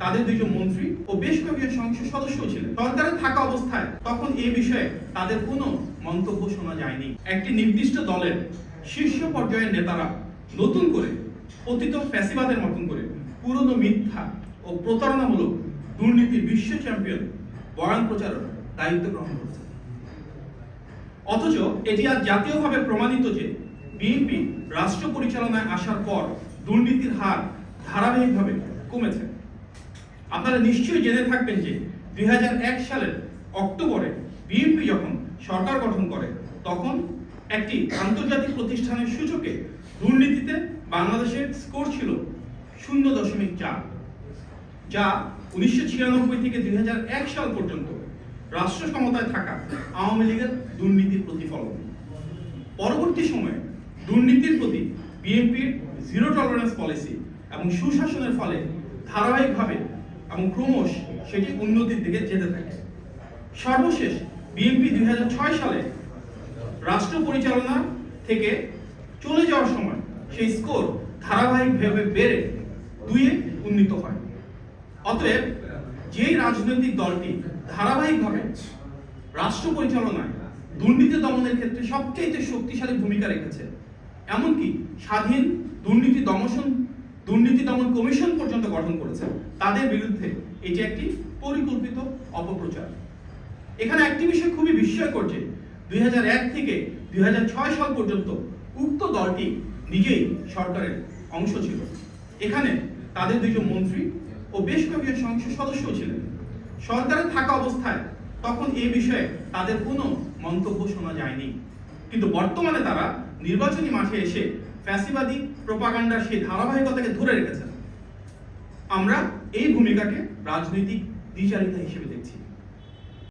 তাদের দুজন মন্ত্রী ও বেশ কয়েকজন সংসদ সদস্য ছিলেন। সরকারে থাকা অবস্থায় তখন এই বিষয়ে তাদের কোনো মন্তব্য শোনা যায়নি। একটি নির্দিষ্ট দলের শীর্ষ পর্যায়ের নেতারা নতুন করে পতিত ফ্যাসিবাদের মতন করে পুরনো মিথ্যা ও প্রতারণামূলক দুর্নীতির বিশ্ব চ্যাম্পিয়ন বয়ান প্রচারের দায়িত্ব গ্রহণ করেছে। অথচ এটি আজ জাতীয়ভাবে প্রমাণিত যে বিএনপি রাষ্ট্র পরিচালনায় আসার পর দুর্নীতির হার ধারাবাহিকভাবে কমেছে। আপনারা নিশ্চয়ই জেনে থাকবেন যে 2001 সালের অক্টোবরে বিএনপি যখন সরকার গঠন করে তখন একটি আন্তর্জাতিক প্রতিষ্ঠানের সূচকে দুর্নীতিতে বাংলাদেশের স্কোর ছিল 0.4, যা 1996 থেকে 2001 সাল পর্যন্ত রাষ্ট্র ক্ষমতায় থাকা আওয়ামী লীগের দুর্নীতির প্রতিফলন। পরবর্তী সময়ে দুর্নীতির প্রতি বিএনপির জিরো টলারেন্স পলিসি এবং সুশাসনের ফলে ধারাবাহিকভাবে এবং ক্রমশ সেটি উন্নতির দিকে যেতে থাকে। সর্বশেষ বিএনপি 2006 সালে রাষ্ট্র পরিচালনা থেকে চলে যাওয়ার সময় সেই স্কোর ধারাবাহিকভাবে বেড়ে 2-এ উন্নীত হয়। অতএব যেই রাজনৈতিক দলটি ধারাবাহিকভাবে রাষ্ট্র পরিচালনায় দুর্নীতি দমনের ক্ষেত্রে সবচেয়ে শক্তিশালী ভূমিকা রেখেছে, এমনকি স্বাধীন দুর্নীতি দমন কমিশন পর্যন্ত গঠন করেছে, তাদের বিরুদ্ধে এটি একটি পরিকল্পিত অপপ্রচার। এখানে একটি বিষয় খুবই বিস্ময়কর যে 2001 থেকে 2006 সাল পর্যন্ত উক্ত দলটি নিজেই সরকারের অংশ ছিল। এখানে তাদের দুজন মন্ত্রী ও বেশ কয়েকজন সংসদ সদস্য ছিলেন। সরকারে থাকা অবস্থায় তখন এই বিষয়ে তাদের কোনো মন্তব্য শোনা যায়নি, কিন্তু বর্তমানে তারা নির্বাচনী মাঠে এসে ফ্যাসিবাদী প্রোপাগান্ডার সেই ধারাবাহিকতাকে ধরে রেখেছেন। আমরা এই ভূমিকাকে রাজনৈতিক দ্বিচারিতা হিসেবে দেখছি।